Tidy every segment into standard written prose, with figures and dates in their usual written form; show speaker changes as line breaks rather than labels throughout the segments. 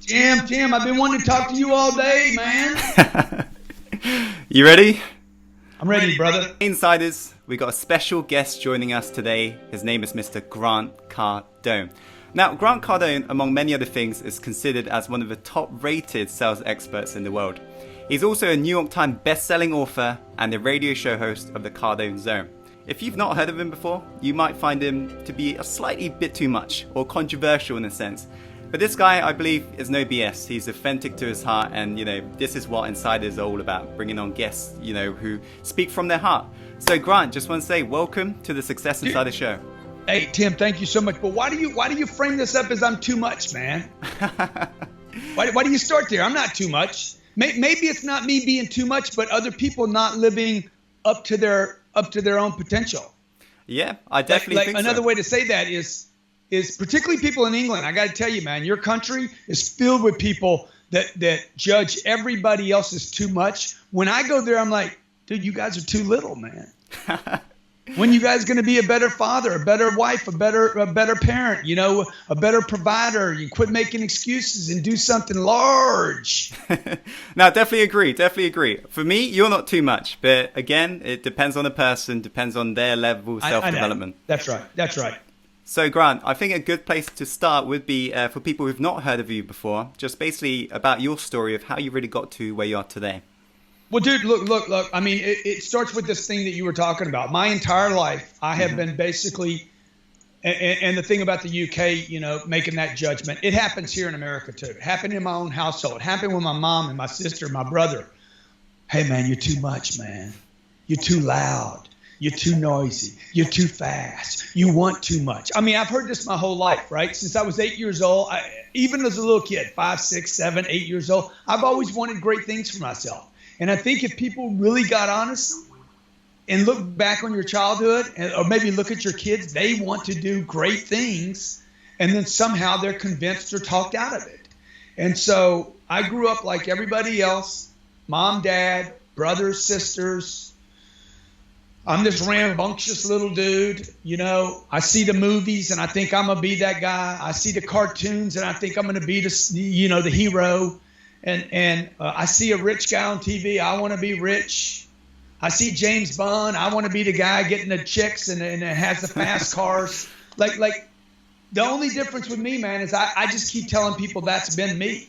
Tim, I've been wanting to talk to you all day, man.
You ready?
I'm ready, brother.
Insiders, we got a special guest joining us today. His name is Mr. Grant Cardone. Now, Grant Cardone, among many other things, is considered as one of the top-rated sales experts in the world. He's also a New York Times best-selling author and a radio show host of the Cardone Zone. If you've not heard of him before, you might find him to be a slightly bit too much or controversial in a sense. But this guy, I believe, is no BS. He's authentic to his heart, and this is what Insiders are all about, bringing on guests, who speak from their heart. So Grant, just want to say welcome to the Success Insider Show.
Hey Tim, thank you so much. But why do you frame this up as I'm too much, man? Why do you start there? I'm not too much. Maybe it's not me being too much, but other people not living up to their own potential.
Yeah, I definitely think
another
so.
way to say that is particularly people in England. I got to tell you, man, your country is filled with people that judge everybody else as too much. When I go there, I'm like, dude, you guys are too little, man. When you guys going to be a better father, a better wife, a better parent, a better provider? You quit making excuses and do something large.
No, definitely agree. For me, you're not too much, but again, it depends on the person, depends on their level of self-development.
That's right.
So Grant, I think a good place to start would be for people who've not heard of you before, just basically about your story of how you really got to where you are today.
Well, dude, look. I mean, it starts with this thing that you were talking about. My entire life, I have been basically, and the thing about the UK, making that judgment, it happens here in America too. It happened in my own household. It happened with my mom and my sister, my brother. Hey, man, you're too much, man. You're too loud. You're too noisy. You're too fast. You want too much. I mean, I've heard this my whole life, right? Since I was 8 years old, even as a little kid, 5, 6, 7, 8 years old, I've always wanted great things for myself. And I think if people really got honest and look back on your childhood or maybe look at your kids, they want to do great things. And then somehow they're convinced or talked out of it. And so I grew up like everybody else, mom, dad, brothers, sisters. I'm this rambunctious little dude. I see the movies and I think I'm going to be that guy. I see the cartoons and I think I'm going to be the hero. And I see a rich guy on TV. I want to be rich. I see James Bond. I want to be the guy getting the chicks and has the fast cars. Like the only difference with me, man, is I just keep telling people that's been me.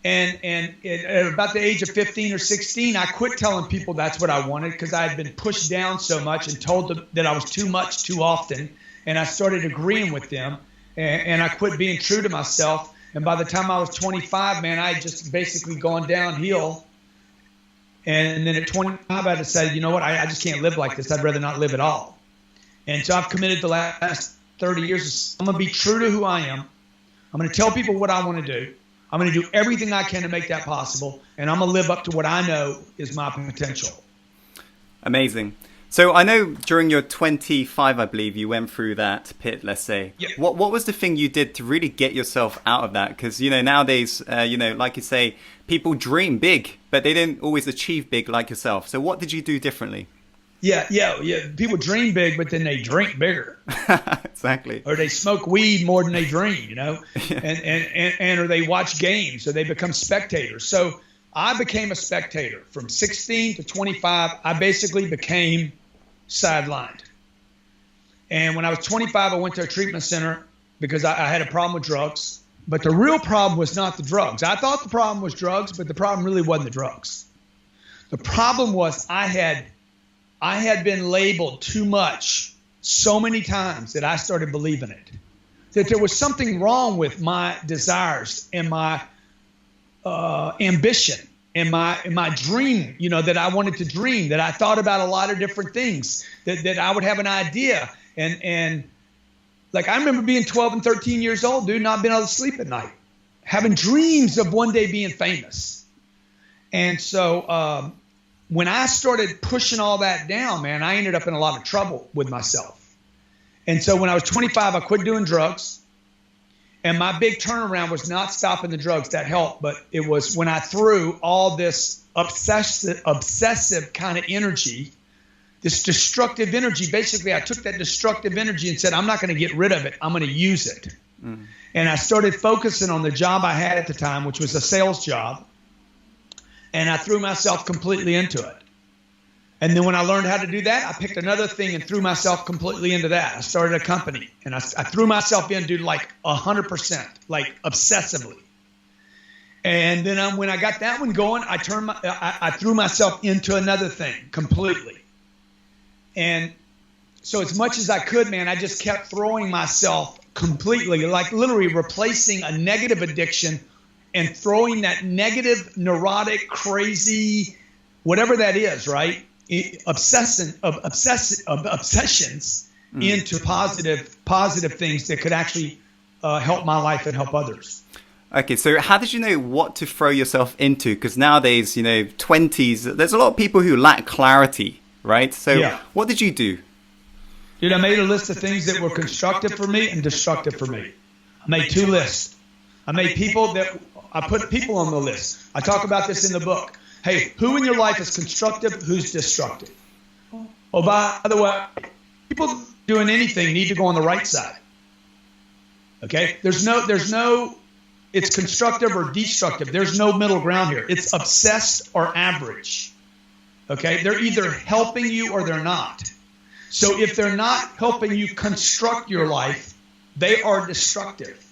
And at about the age of 15 or 16, I quit telling people that's what I wanted because I had been pushed down so much and told them that I was too much too often. And I started agreeing with them. And I quit being true to myself. And by the time I was 25, man, I had just basically gone downhill. And then at 25, I decided, you know what, I just can't live like this. I'd rather not live at all. And so I've committed the last 30 years. I'm going to be true to who I am. I'm going to tell people what I want to do. I'm going to do everything I can to make that possible. And I'm going to live up to what I know is my potential.
Amazing. So I know during your 25, I believe, you went through that pit, let's say.
Yep.
What was the thing you did to really get yourself out of that? Because, nowadays, like you say, people dream big, but they didn't always achieve big like yourself. So what did you do differently?
Yeah. People dream big, but then they drink bigger.
Exactly.
Or they smoke weed more than they dream, and or they watch games, or they become spectators. So I became a spectator from 16 to 25. I basically became sidelined. And when I was 25, I went to a treatment center because I had a problem with drugs. But the real problem was not the drugs. I thought the problem was drugs, but the problem really wasn't the drugs. The problem was I had been labeled too much so many times that I started believing it. That there was something wrong with my desires and my ambition and my dream, that I wanted to dream, that I thought about a lot of different things, that I would have an idea. And like, I remember being 12 and 13 years old, dude, not being able to sleep at night, having dreams of one day being famous. And so when I started pushing all that down, man, I ended up in a lot of trouble with myself. And so when I was 25, I quit doing drugs. And my big turnaround was not stopping the drugs. That helped. But it was when I threw all this obsessive kind of energy, this destructive energy. Basically, I took that destructive energy and said, I'm not going to get rid of it. I'm going to use it. And I started focusing on the job I had at the time, which was a sales job. And I threw myself completely into it. And then when I learned how to do that, I picked another thing and threw myself completely into that. I started a company, and I threw myself into like 100%, like obsessively. And then when I got that one going, I threw myself into another thing completely. And so as much as I could, man, I just kept throwing myself completely, like literally replacing a negative addiction and throwing that negative, neurotic, crazy, whatever that is, right? Obsessions into positive things that could actually help my life and help others.
Okay, so how did you know what to throw yourself into? Because nowadays, 20s, there's a lot of people who lack clarity, right? So What did you do?
Dude, I made a list of things that were constructive for me and destructive for me. I made 2 lists. I put people on the list. I talk about this in the book. Hey, who in your life is constructive? Who's destructive? Oh, by the way, people doing anything need to go on the right side. Okay? There's no, it's constructive or destructive. There's no middle ground here. It's obsessed or average. Okay? They're either helping you or they're not. So if they're not helping you construct your life, they are destructive.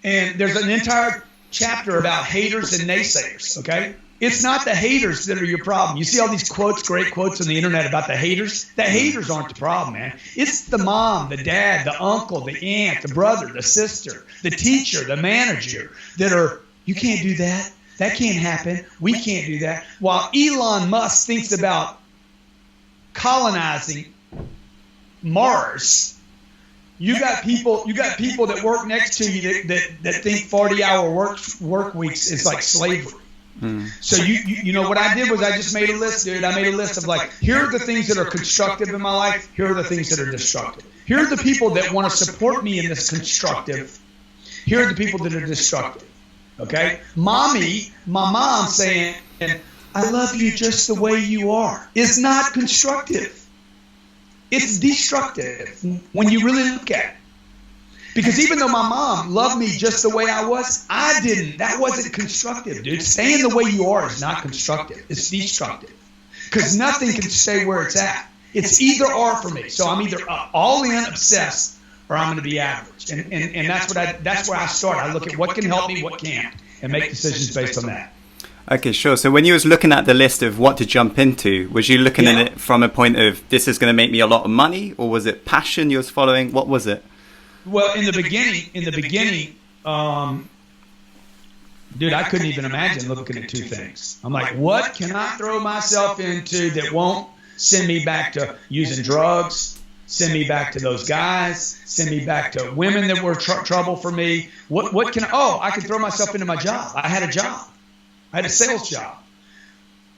And there's an entire chapter about haters and naysayers, okay? It's not the haters that are your problem. You see all these quotes, great quotes on the internet about the haters? The haters aren't the problem, man. It's the mom, the dad, the uncle, the aunt, the brother, the sister, the teacher, the manager that are, you can't do that. That can't happen. We can't do that. While Elon Musk thinks about colonizing Mars, you got people that work next to you that think 40-hour work weeks is like slavery. So you know what I did was I just made a list, dude. I made a list of like, here are the things that are constructive in my life. Here are the things that are destructive. Here are the people that want to support me in this constructive. Here are the people that are destructive. Okay? My mom saying, I love you just the way you are, is not constructive. It's destructive when you really look at it. Because even though my mom loved me just the way I was, I didn't. That wasn't constructive, dude. Staying the way you are is not constructive. It's destructive. Because nothing can stay where it's at. It's either or for me. So I'm either all in, obsessed, or I'm going to be average. And that's where I start. I look at what can help me, what can't, and make decisions based on that.
Okay, sure. So when you was looking at the list of what to jump into, was you looking at it from a point of this is going to make me a lot of money, or was it passion you was following? What was it?
Well, in the beginning, dude, I couldn't even imagine looking at 2 things. I'm like, what can I throw myself into that won't send me back to using drugs, send me back to those guys, send me back to women that were trouble for me? What can I can throw myself into my job. I had a job. I had a sales job.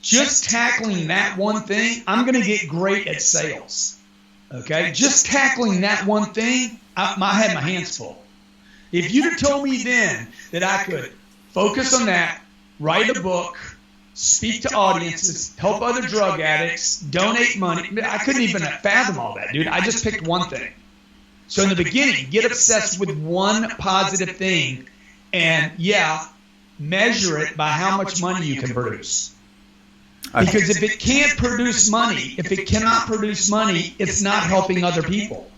Just tackling that one thing, I'm going to get great at sales. Okay? Just tackling that one thing, I had my hands full. If you'd have told me then that I could focus on that, write a book, speak to audiences, help other drug addicts, donate money, I couldn't even fathom all that, dude. I just picked one thing. So in the beginning, get obsessed with one positive thing and, measure it by how much money you can produce. Because if it can't produce money, if it cannot produce money, it's not helping other people.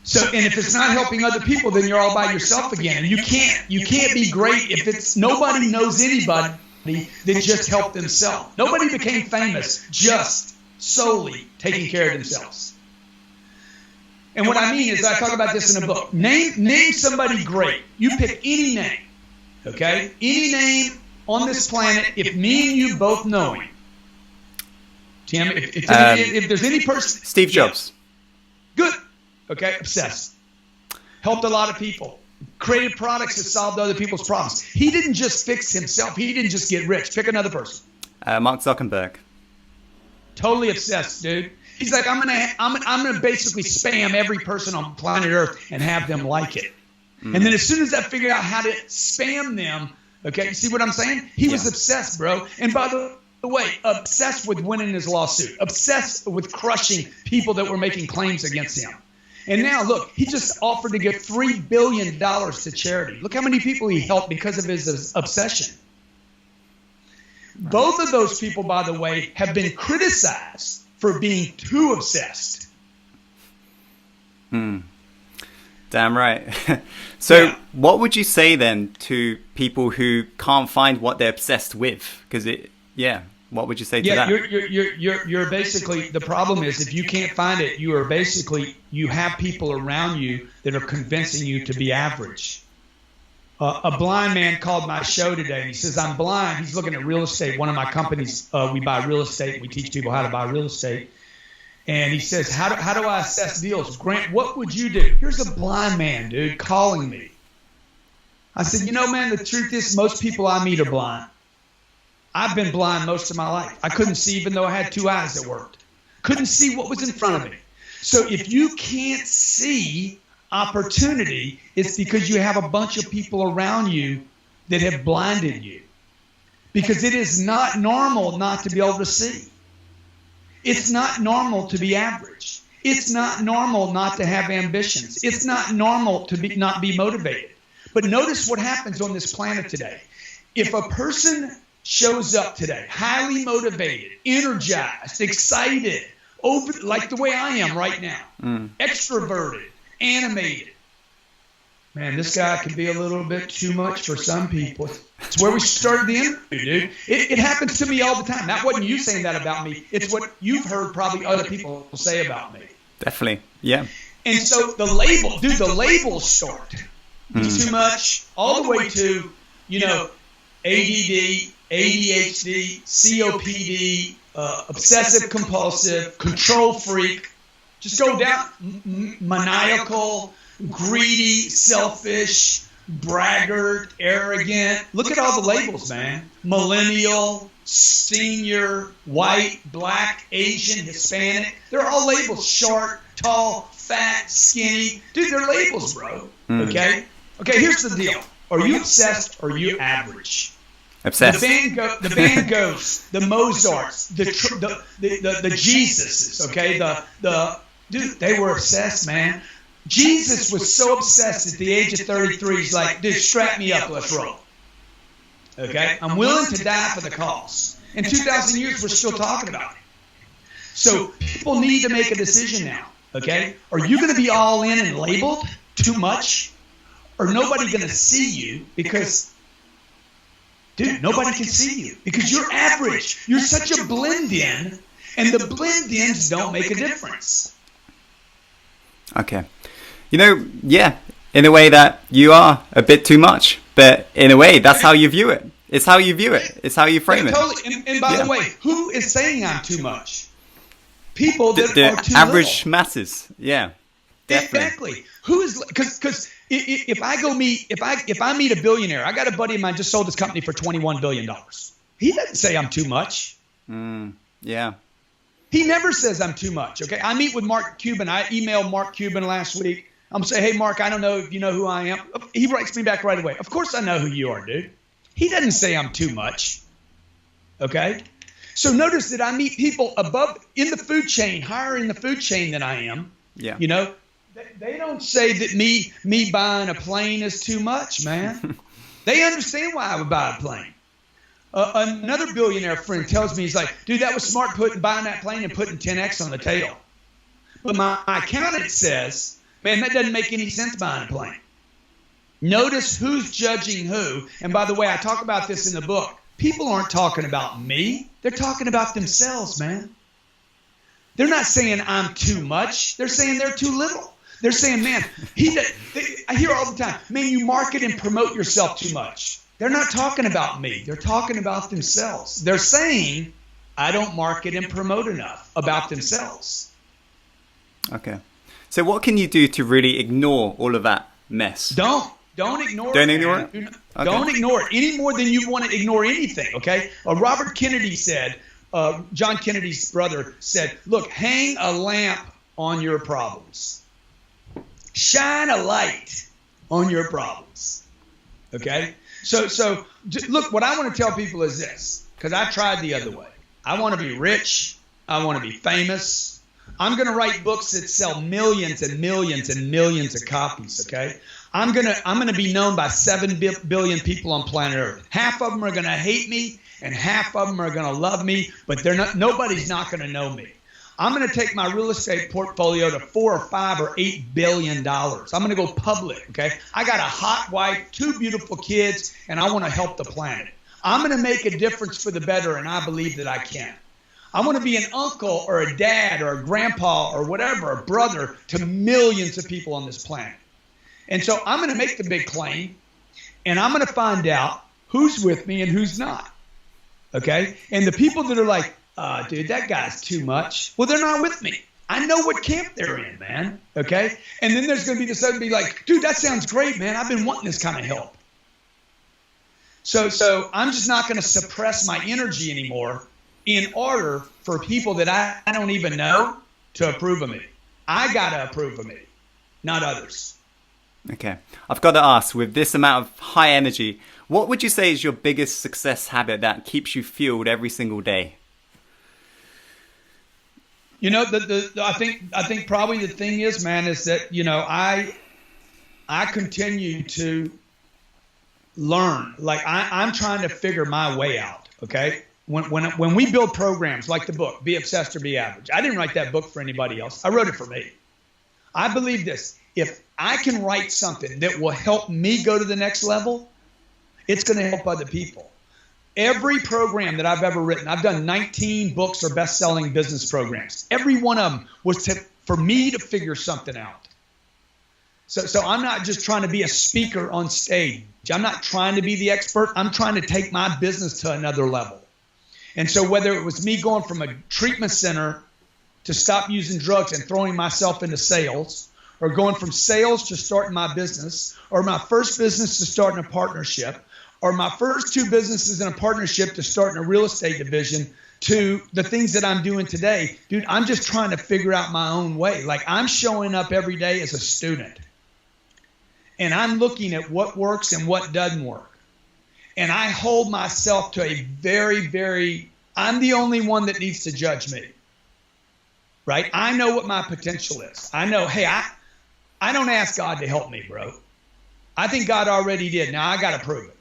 So, and if it's not helping other people, then you're all by yourself again. And you can't be great if it's nobody knows anybody that just helped themselves. Nobody became famous just solely taking care of themselves. And what I mean is, I talk about this in a book. Name somebody great. You pick any name, okay? Any name on this planet. If me and you both know him, Tim. If there's any person,
Steve Jobs.
Good. Okay, obsessed. Helped a lot of people. Created products that solved other people's problems. He didn't just fix himself. He didn't just get rich. Pick another person.
Mark Zuckerberg.
Totally obsessed, dude. He's like, I'm gonna basically spam every person on planet Earth and have them like it. And then as soon as I figured out how to spam them, okay, you see what I'm saying? He was obsessed, bro. And by the way, obsessed with winning his lawsuit. Obsessed with crushing people that were making claims against him. And now, look, he just offered to give $3 billion to charity. Look how many people he helped because of his obsession. Both of those people, by the way, have been criticized for being too obsessed.
Damn right. So what would you say then to people who can't find what they're obsessed with? Because what would you say to that?
You're basically, the problem is if you can't find it, you have people around you that are convincing you to be average. A blind man called my show today and he says, I'm blind. He's looking at real estate. One of my companies, we buy real estate. We teach people how to buy real estate. And he says, how do I assess deals? Grant, what would you do? Here's a blind man, dude, calling me. I said, you know, man, the truth is most people I meet are blind. I've been blind most of my life. I couldn't see even though I had two eyes that worked. Couldn't see what was in front of me. So if you can't see opportunity, it's because you have a bunch of people around you that have blinded you. Because it is not normal not to be able to see. It's not normal to be average. It's not normal not to have ambitions. It's not normal to not be motivated. But notice what happens on this planet today. If a person shows up today, highly motivated, energized, excited, like the way I am right now, extroverted, animated. Man, this guy can be a little bit too much for some people. It's where we started the interview, dude. It happens to me all the time. That wasn't you saying that about me. It's what you've heard probably other people say about me.
Definitely, yeah.
And so the labels start. Too much, all the way to, ADD, ADHD, COPD, obsessive compulsive, control freak. Just go down, maniacal, greedy, selfish, braggart, arrogant. Look at all the labels, man. Millennial, senior, white, black, Asian, Hispanic. They're all labels. Short, tall, fat, skinny. Dude, they're labels, bro. Okay? Okay, here's the deal. Are you obsessed or are you average?
Obsessed.
The Van Goghs, the Mozarts, the Jesuses, okay? Dude, they were obsessed, man. Jesus was so obsessed at the age of 33, he's like, dude, strap me up, let's roll. Okay? I'm willing to die for the cause. In 2,000 years, we're still talking about it. So people need to make a decision now, okay? Are you going to be all in and labeled too much? Or nobody going to see you because, dude, nobody can see you because you're average. You're such a blend-in, and the blend-ins don't make a difference.
Okay. In a way that you are a bit too much, but in a way, that's how you view it. It's how you view it. It's how you frame it.
Totally. And by the way, who is saying I'm too much? People that are too
average
little.
Masses. Yeah. Definitely.
Exactly. Who is, because if I meet a billionaire, I got a buddy of mine just sold his company for $21 billion. He doesn't say I'm too much.
Yeah.
He never says I'm too much. Okay. I meet with Mark Cuban. I emailed Mark Cuban last week. I'm saying, hey, Mark, I don't know if you know who I am. He writes me back right away. Of course I know who you are, dude. He doesn't say I'm too much. Okay. So notice that I meet people above in the food chain, higher in the food chain than I am.
Yeah.
They don't say that me buying a plane is too much, man. They understand why I would buy a plane. Another billionaire friend tells me, he's like, dude, that was smart buying that plane and putting 10X on the tail. But my accountant says, man, that doesn't make any sense buying a plane. Notice who's judging who. And by the way, I talk about this in the book. People aren't talking about me. They're talking about themselves, man. They're not saying I'm too much. They're saying they're too little. They're saying, man, I hear all the time, man, you market and promote yourself too much. They're not talking about me. They're talking about themselves. They're saying, I don't market and promote enough about themselves.
Okay. So what can you do to really ignore all of that mess?
Don't ignore it.
Don't ignore it?
Okay. Don't ignore it any more than you want to ignore anything, okay? Robert Kennedy said, John Kennedy's brother said, look, hang a lamp on your problems. Shine a light on your problems, okay? So look, what I want to tell people is this, because I tried the other way. I want to be rich. I want to be famous. I'm going to write books that sell millions and millions and millions of copies, okay? I'm going to be known by 7 billion people on planet Earth. Half of them are going to hate me and half of them are going to love me, but nobody's not going to know me. I'm going to take my real estate portfolio to 4 or 5 or 8 billion dollars. I'm going to go public, okay? I got a hot wife, 2 beautiful kids, and I want to help the planet. I'm going to make a difference for the better, and I believe that I can. I want to be an uncle or a dad or a grandpa or whatever, a brother to millions of people on this planet. And so I'm going to make the big claim, and I'm going to find out who's with me and who's not. Okay? And the people that are like, dude, that guy's too much. Well, they're not with me. I know what camp they're in, man. Okay? And then there's going to be this other be like, dude, that sounds great, man. I've been wanting this kind of help. So I'm just not going to suppress my energy anymore in order for people that I don't even know to approve of me. I got to approve of me, not others.
Okay. I've got to ask, with this amount of high energy, what would you say is your biggest success habit that keeps you fueled every single day?
You know, I think probably the thing is, man, is that, you know, I continue to learn. Like I'm trying to figure my way out. Okay. When we build programs like the book, Be Obsessed or Be Average, I didn't write that book for anybody else. I wrote it for me. I believe this. If I can write something that will help me go to the next level, it's going to help other people. Every program that I've ever written, I've done 19 books or best-selling business programs. Every one of them was for me to figure something out. So I'm not just trying to be a speaker on stage. I'm not trying to be the expert. I'm trying to take my business to another level. And so whether it was me going from a treatment center to stop using drugs and throwing myself into sales, or going from sales to starting my business, or my first business to starting a partnership, or my first 2 businesses in a partnership to starting a real estate division, to the things that I'm doing today, dude, I'm just trying to figure out my own way. Like I'm showing up every day as a student. And I'm looking at what works and what doesn't work. And I hold myself to a I'm the only one that needs to judge me. Right? I know what my potential is. I know, hey, I don't ask God to help me, bro. I think God already did. Now I got to prove it.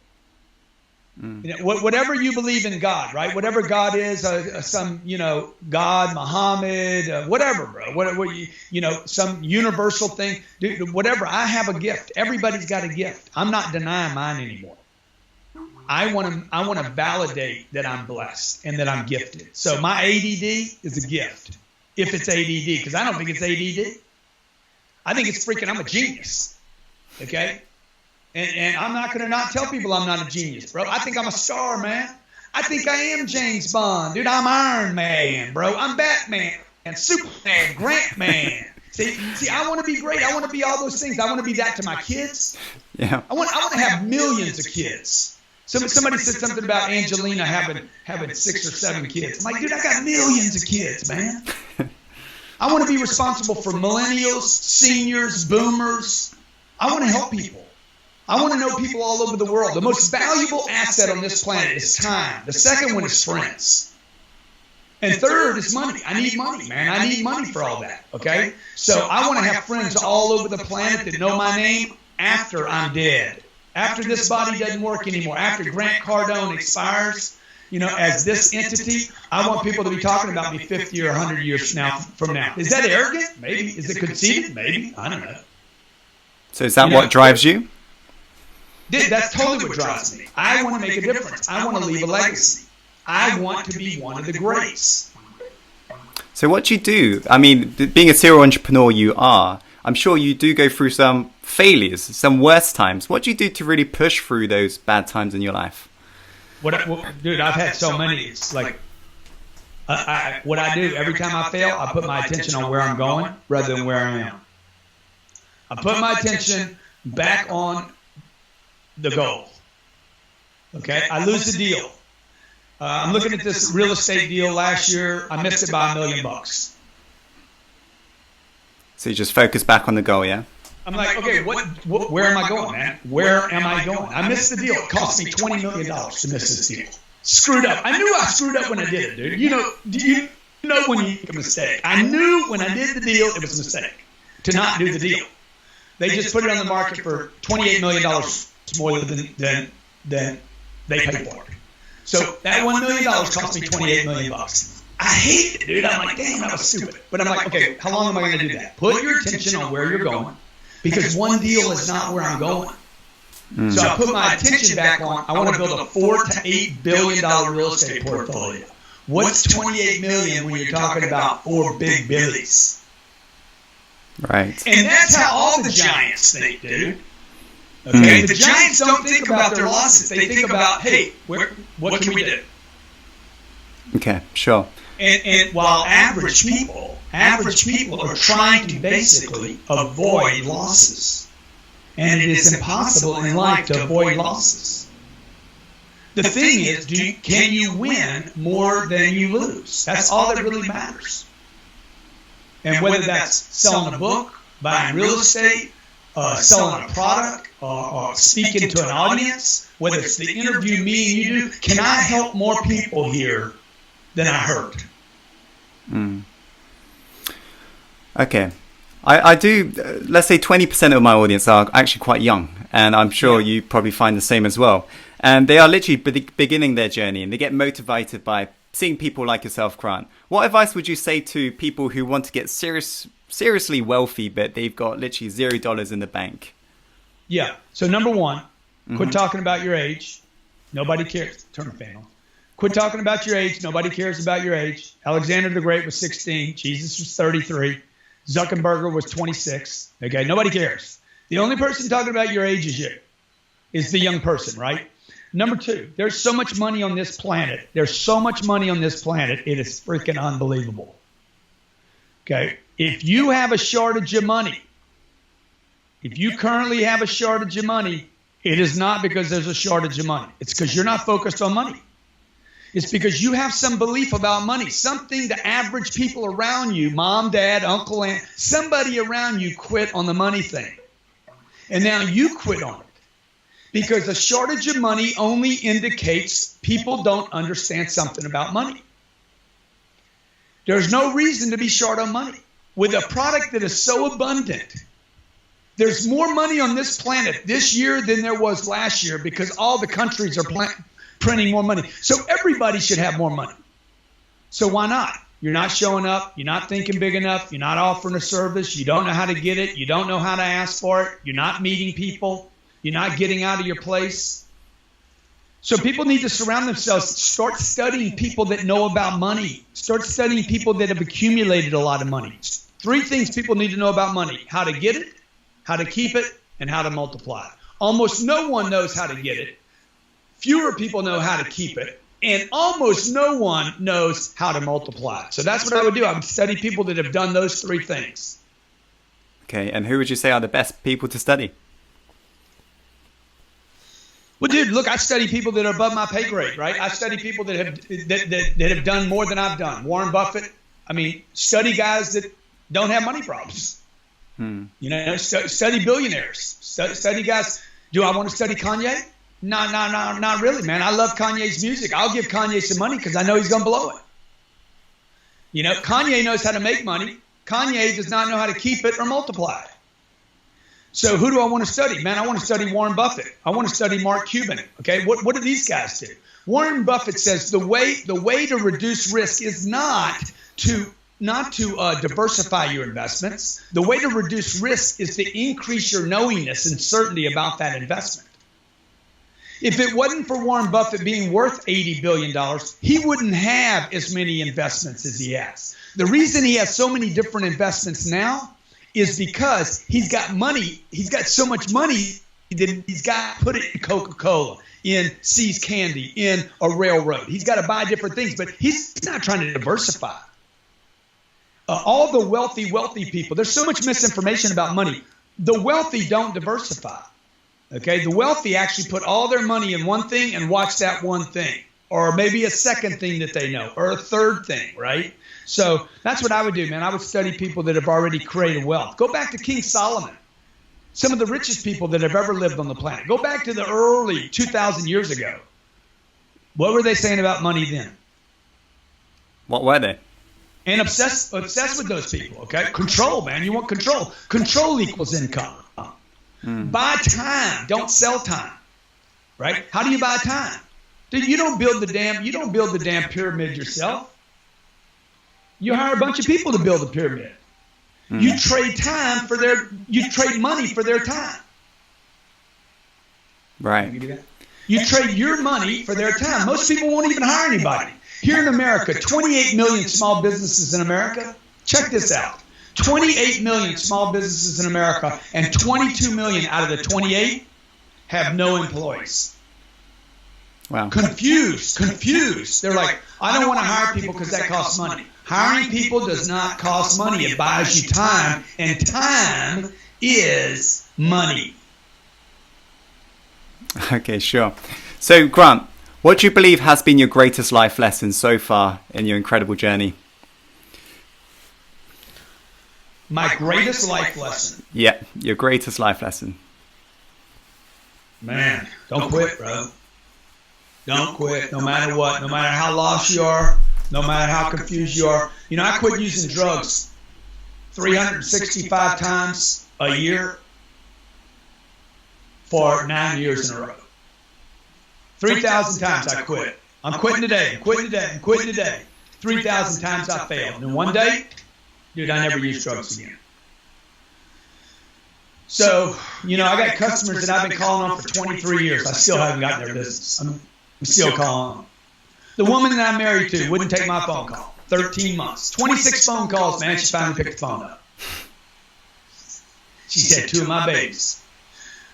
You know, whatever you believe in God, right? Whatever God is, some, you know, God, Muhammad, whatever, bro. What you know, some universal thing, dude, whatever. I have a gift. Everybody's got a gift. I'm not denying mine anymore. I want to validate that I'm blessed and that I'm gifted. So my ADD is a gift, if it's ADD, because I don't think it's ADD. I think it's freaking, I'm a genius. Okay? And I'm not going to not tell people I'm not a genius, bro. I think I'm a star, man. I think I am James Bond. Dude, I'm Iron Man, bro. I'm Batman and Superman, Grant Man. See, I want to be great. I want to be all those things. I want to be that to my kids.
Yeah. I
want to have millions of kids. Somebody said something about Angelina having 6 or 7 kids. I'm like, dude, I got millions of kids, man. I want to be responsible for millennials, seniors, boomers. I want to help people. I want to know people all over the world. The most valuable asset on this planet is time. The second one is friends. And third is money. I need money, man. I need money for all that, okay? So I want to have friends all over the planet that know my name after I'm dead. After this body doesn't work anymore. After Grant Cardone expires, you know, as this entity, I want people to be talking about me 50 or 100 years from now. Is that arrogant? Maybe. Is it conceited? Maybe. I don't know.
So is that what drives you?
That's totally what drives me. I want to make a difference. I want to leave a legacy. I want to be one of the greats.
So what do you do? I mean, being a serial entrepreneur you are, I'm sure you do go through some failures, some worst times. What do you do to really push through those bad times in your life?
Dude, I've had so many. It's like, what I do, every time I fail, I put my attention on where I'm going rather than where I am. I put my attention back on the goal. Okay? I lose the deal. I'm looking at this real estate deal last year. I missed it by $1 million.
So you just focus back on the goal, yeah?
I'm like, okay, where am I going, man? Where am I going? I missed the deal. It cost me $20 million to miss this deal. Screwed up. I knew I screwed up when I did it, dude. You know, know when you make a mistake. I knew when I did the deal, it was a mistake to not do the deal. They just put it on the market for $28 million more than they paid for it. So that $1 million cost me $28 million. I hate it, dude. I'm like, damn, that was stupid. But I'm like, okay, how long am I going to do that? Put your attention on where you're going, because one deal is not where I'm going. So I put my attention back on, I want to build a $4 to $8 billion real estate portfolio. What's 28 million when you're talking about 4 big billies?
Right.
And that's how all the giants think, dude. Okay, the giants don't think about their losses. They think about, hey, what can we do?
Okay, sure.
And while average people are trying to basically avoid losses. And it is impossible in life to avoid losses. The thing is, can you win more than you lose? That's all that really matters. And whether that's selling a book, buying real estate, selling a product, or speaking to an audience, whether it's the interview me and you do, can I help more people here than I hurt?
Okay. I do, let's say 20% of my audience are actually quite young, and I'm sure you probably find the same as well. And they are literally beginning their journey, and they get motivated by seeing people like yourself, Grant. What advice would you say to people who want to get seriously wealthy, but they've got literally $0 in the bank?
Yeah. So number one, quit talking about your age. Nobody cares. Turn the fan on. Quit talking about your age. Nobody cares about your age. Alexander the Great was 16. Jesus was 33. Zuckerberg was 26. Okay, nobody cares. The only person talking about your age is you, is the young person, right? Number two, there's so much money on this planet. There's so much money on this planet. It is freaking unbelievable. Okay, if you have a shortage of money, if you currently have a shortage of money, it is not because there's a shortage of money. It's because you're not focused on money. It's because you have some belief about money, something the average people around you, mom, dad, uncle, aunt, somebody around you quit on the money thing. And now you quit on it. Because a shortage of money only indicates people don't understand something about money. There's no reason to be short on money. With a product that is so abundant, there's more money on this planet this year than there was last year because all the countries are printing more money. So everybody should have more money. So why not? You're not showing up. You're not thinking big enough. You're not offering a service. You don't know how to get it. You don't know how to ask for it. You're not meeting people. You're not getting out of your place. So people need to surround themselves. Start studying people that know about money. Start studying people that have accumulated a lot of money. 3 things people need to know about money: how to get it, how to keep it, and how to multiply it. Almost no one knows how to get it. Fewer people know how to keep it, and almost no one knows how to multiply it. So that's what I would do. I would study people that have done those 3 things.
Okay, and who would you say are the best people to study?
Well, dude, look, I study people that are above my pay grade, right? I study people that have done more than I've done. Warren Buffett. I mean, study guys that don't have money problems. You know, study billionaires. Study guys. Do I want to study Kanye? No, not really, man. I love Kanye's music. I'll give Kanye some money because I know he's going to blow it. You know, Kanye knows how to make money. Kanye does not know how to keep it or multiply it. So who do I want to study? Man, I want to study Warren Buffett. I want to study Mark Cuban. Okay, what do these guys do? Warren Buffett says the way to reduce risk is not to diversify your investments. The way to reduce risk is to increase your knowingness and certainty about that investment. If it wasn't for Warren Buffett being worth $80 billion, he wouldn't have as many investments as he has. The reason he has so many different investments now is because he's got money. He's got so much money that he's got to put it in Coca-Cola, in See's Candy, in a railroad. He's got to buy different things, but he's not trying to diversify. All the wealthy people, there's so much misinformation about money. The wealthy don't diversify. Okay, the wealthy actually put all their money in one thing and watch that one thing, or maybe a second thing that they know, or a third thing, right? So that's what I would do, man. I would study people that have already created wealth. Go back to King Solomon, some of the richest people that have ever lived on the planet. Go back to the early 2,000 years ago. What were they saying about money then?
What were they?
and obsess with those people. Okay, control, man. You want control. Control equals income. Buy time. Don't sell time. Right? How do you buy time? Dude, you don't build the damn pyramid yourself. You hire a bunch of people to build the pyramid. You trade money for their time.
Right.
You trade your money for their time. Most people won't even hire anybody. Here in America, 28 million small businesses in America. Check this out. 28 million small businesses in America, and 22 million out of the 28 have no employees.
Wow.
Confused. They're like, I don't want to hire people because that costs money. Hiring people does not cost money. It buys you time, and time is money.
Okay, sure. So, Grant, what do you believe has been your greatest life lesson so far in your incredible journey?
My greatest life lesson?
Yeah, your greatest life lesson.
Man, don't quit, bro. Don't quit, no matter what. No matter how lost you are, no matter how confused you are. You know, I quit using drugs 365 times a year for 9 years in a row. 3,000 times I quit. I'm quitting today. I'm quitting today. 3,000 times I failed. And one day, dude, I never used drugs again. So, you know, I got customers that I've been calling on for 23 years. I still haven't gotten their business. I'm still calling them. The woman that I'm married to wouldn't take my phone call. 13 months. 26 phone calls, man. She finally picked the phone up. She said 2 of my babies.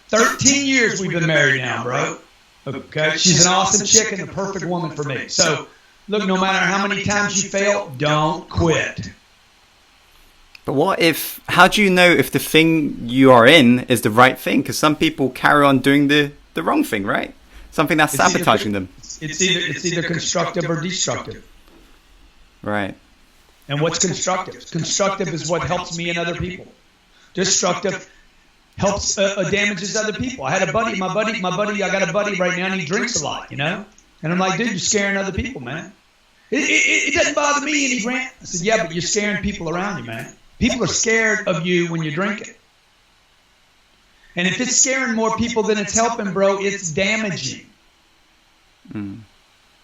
13 years we've been married now, bro. Okay? She's an awesome chick and the perfect woman for me. So, look, no matter how many times you fail, don't quit.
But how do you know if the thing you are in is the right thing? Because some people carry on doing the wrong thing, right? Something that's sabotaging them.
It's either constructive or destructive.
Right.
And what's constructive? Constructive is what helps me and other people. Destructive helps damages other people. I had a buddy, my buddy. I got a buddy right now, and he drinks a lot, you know. And I'm like, dude, you're scaring other people, man. It doesn't bother me any, Grant. I said, yeah, but you're scaring people around you, man. People are scared of you when you're drinking. And if it's scaring more people than it's helping, bro, it's damaging.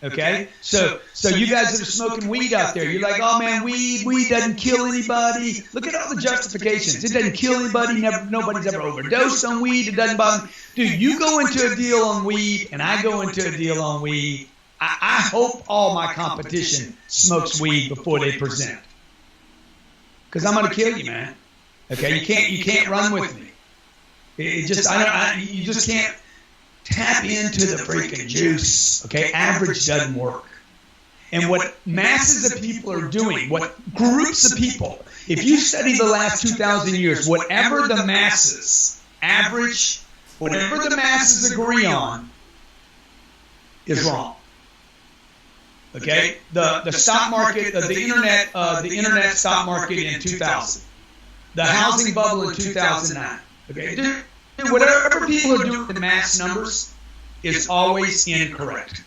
Okay? So you guys that are smoking weed out there, you're like, oh man, weed doesn't kill anybody. Look at all the justifications. It doesn't kill anybody. Nobody's ever overdosed on weed. It doesn't bother me. Dude, you go into a deal on weed, and I go into a deal on weed. I hope all my competition smokes weed before they present. Because I'm going to kill you, man. Okay? You can't run with me. You just can't tap into the freaking juice. Okay? Average doesn't work. And what masses of people are doing, what groups of people, if you study the last 2,000 years, whatever the masses average, whatever the masses agree on, is wrong. Okay, the stock market, the internet stock market in 2000, the housing bubble in 2009. Okay, dude, whatever people are doing, the mass numbers is always incorrect.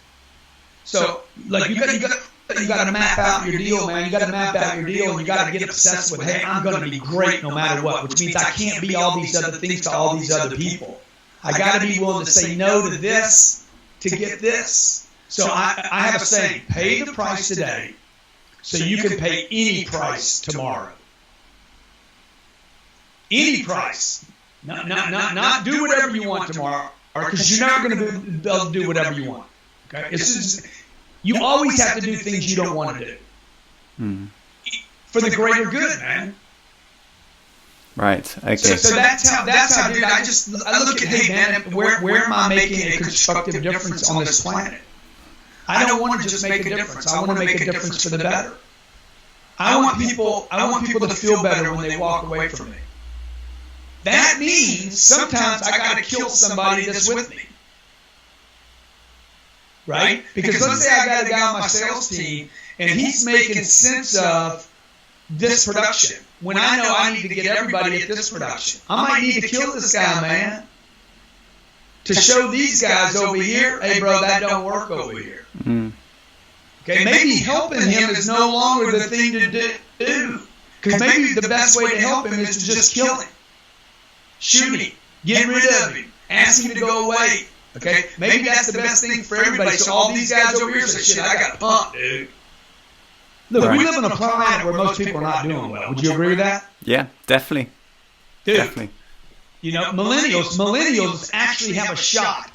So, like you got to map out your deal, man. You got to map out your deal, and you got to get obsessed with, hey, I'm going to be great no matter what, which means I can't be all these other things to all these other people. I got to be willing to say no to this to get this. So I have a saying, pay the price today so you can pay any price tomorrow. Any price. Not do whatever you want tomorrow, because you're not going to be able to do whatever you want. Okay? You always have to do things you don't want to do. For the greater good, man.
Right. Okay.
So that's how I do it. I look at, hey man, where am I making a constructive difference on this planet? I don't want to just make a difference. I want to make a difference for the better. I want people to feel better when they walk away from me. That means sometimes I got to kill somebody that's with me. Right? Because let's say I got a guy on my sales team and he's making sense of this production, when I know I need to get everybody at this production. I might need to kill this guy, man, to show these guys over here, hey, bro, that don't work over here. Okay, maybe helping him is no longer the thing to do. Because maybe the best way to help him is to just kill him, shoot him, get rid of him, ask him to go away. Okay, maybe that's the best thing for everybody. So all these guys over here say, shit, I got pumped, dude. Look, we live on a planet where most people are not doing well. Would you agree with that?
Yeah, definitely.
Dude,
definitely.
You know, millennials actually have a shot.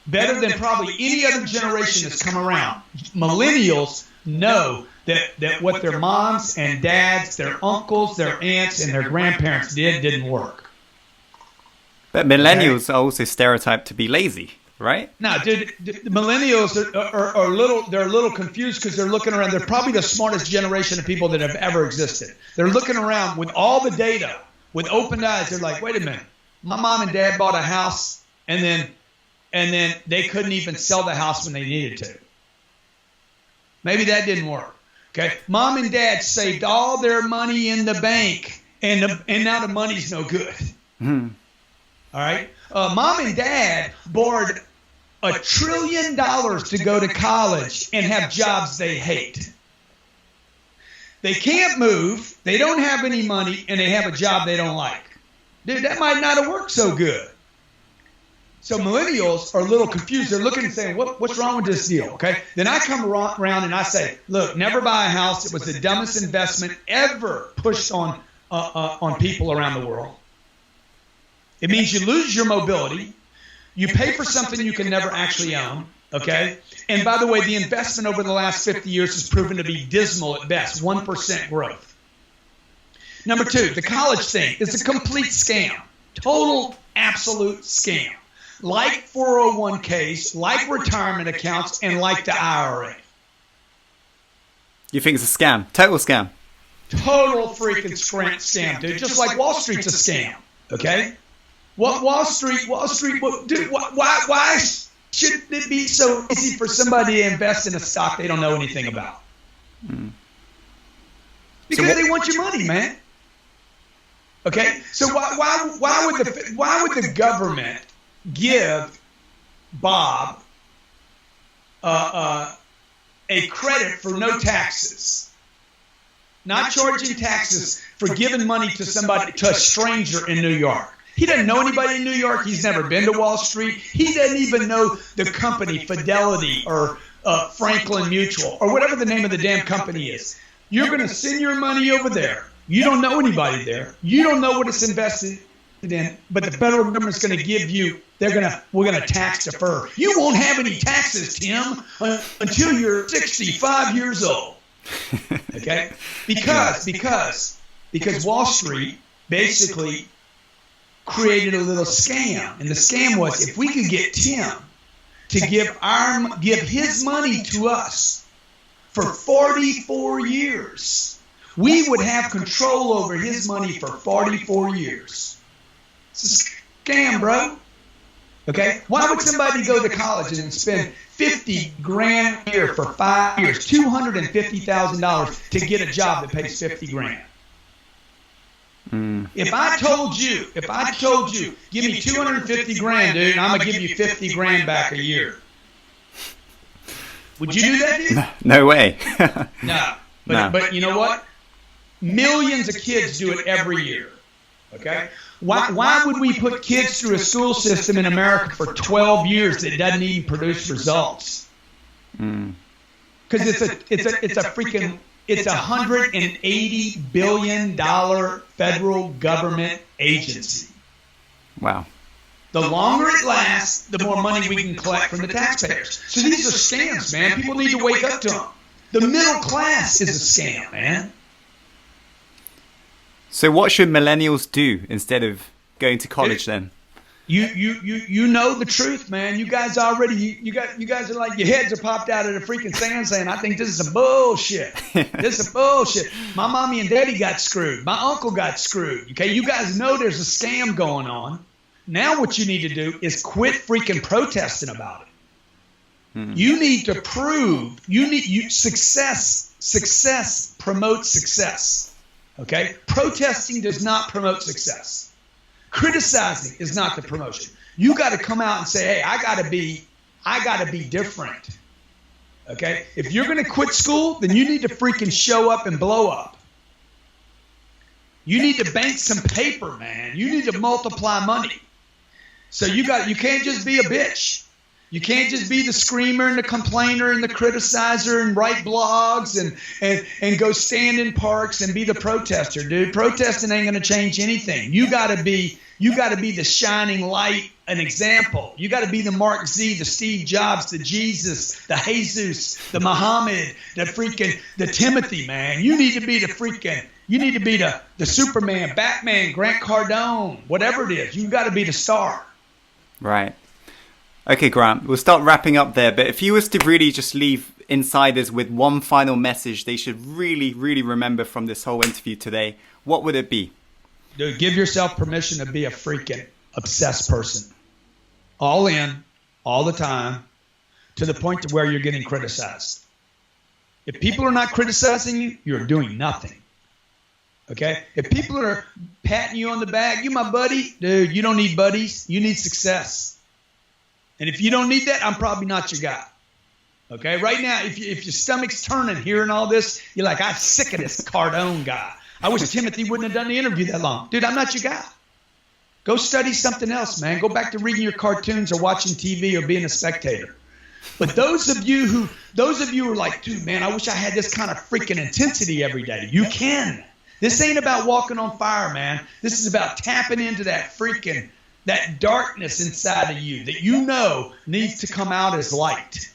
Better than probably any other generation that's come around. Millennials know that what their moms and dads, their uncles, their aunts, and their grandparents didn't work.
But millennials are also stereotyped to be lazy, right?
No, dude, the millennials they're a little confused because they're looking around. They're probably the smartest generation of people that have ever existed. They're looking around with all the data, with open eyes. They're like, wait a minute, my mom and dad bought a house and then they couldn't even sell the house when they needed to. Maybe that didn't work. Okay, mom and dad saved all their money in the bank, and now the money's no good.
Mm-hmm.
All right, mom and dad borrowed $1 trillion to go to college and have jobs they hate. They can't move, they don't have any money, and they have a job they don't like. Dude, that might not have worked so good. So millennials are a little confused. They're looking and saying, what's wrong with this deal? Okay. Then I come around and I say, look, never buy a house. It was the dumbest investment ever pushed on people around the world. It means you lose your mobility. You pay for something you can never actually own. Okay. And by the way, the investment over the last 50 years has proven to be dismal at best, 1% growth. Number two, the college thing is a complete scam. Total, absolute scam. Like 401ks, like retirement accounts, and like the IRA.
You think it's a scam? Total scam?
Total freaking scam, dude. Just like Wall Street's a scam, okay? What Wall Street, dude, why should it be so easy for somebody to invest in a stock they don't know anything about? Because they want your money, man. Okay? So why would the government give Bob a credit for no taxes, not charging taxes for giving money to a stranger in New York? He doesn't know anybody in New York. He's never been to Wall Street. He doesn't even know the company Fidelity or Franklin Mutual or whatever the name of the damn company is. You're going to send your money over there. You don't know anybody there. You don't know what it's invested in, but the federal government's going to give you. We're going to tax defer. You won't have any taxes, Tim, until you're 65 years old. Okay? Because Wall Street basically created a little scam, and the scam was if we could get Tim to give his money to us for 44 years, we would have control over his money for 44 years. It's a scam, bro. Okay? Why would somebody go to college and spend $50,000 a year for 5 years, $250,000 to get a job that pays $50,000? If I told you, give me $250,000, dude, and I'm gonna give you $50,000 back a year, would you do that, dude?
No way.
No. But you know what? Millions of kids do it every year. Okay? Why would we put kids through a school system in America for 12 years that doesn't even produce results? Because it's $180 billion federal government agency.
Wow.
The longer it lasts, the more money we can collect from the taxpayers. So these are scams, man. People need to wake up to them. The middle class is a scam, man.
So what should millennials do instead of going to college then?
You know the truth, man. You guys already you guys are like your heads are popped out of the freaking sand saying, I think this is some bullshit. This is some bullshit. My mommy and daddy got screwed. My uncle got screwed. Okay, you guys know there's a scam going on. Now what you need to do is quit freaking protesting about it. You need to prove success promotes success. Okay? Protesting does not promote success. Criticizing is not the promotion. You got to come out and say, "Hey, I got to be different." Okay? If you're going to quit school, then you need to freaking show up and blow up. You need to bank some paper, man. You need to multiply money. So you can't just be a bitch. You can't just be the screamer and the complainer and the criticizer and write blogs and go stand in parks and be the protester, dude. Protesting ain't gonna change anything. You gotta be the shining light, an example. You gotta be the Mark Z, the Steve Jobs, the Jesus, the Jesus, the Muhammad, the Timothy, man. You need to be the Superman, Batman, Grant Cardone, whatever it is. You gotta be the star.
Right. Okay, Grant, we'll start wrapping up there. But if you was to really just leave insiders with one final message they should really, really remember from this whole interview today, what would it be?
Dude, give yourself permission to be a freaking obsessed person. All in, all the time, to the point to where you're getting criticized. If people are not criticizing you, you're doing nothing. Okay? If people are patting you on the back, you my buddy, dude, you don't need buddies. You need success. And if you don't need that, I'm probably not your guy. Okay? Right now, if your stomach's turning hearing all this, you're like, I'm sick of this Cardone guy. I wish Timothy wouldn't have done the interview that long. Dude, I'm not your guy. Go study something else, man. Go back to reading your cartoons or watching TV or being a spectator. But those of you who are like, dude, man, I wish I had this kind of freaking intensity every day. You can. This ain't about walking on fire, man. This is about tapping into that darkness inside of you that you know needs to come out as light.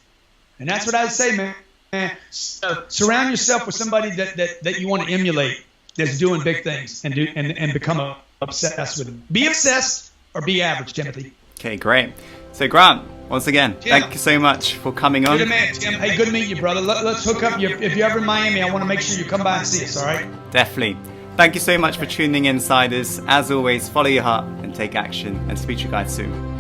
And that's what I would say, man. So surround yourself with somebody that you want to emulate that's doing big things and become obsessed with it. Be obsessed or be average, Timothy.
Okay, great. So Grant, once again,
Tim,
thank you so much for coming on.
Good man, Tim. Hey, good to meet you, brother. Let's hook up. If you're ever in Miami, I want to make sure you come by and see us, all right?
Definitely. Thank you so much for tuning in, Insiders. As always, follow your heart and take action, and speak to you guys soon.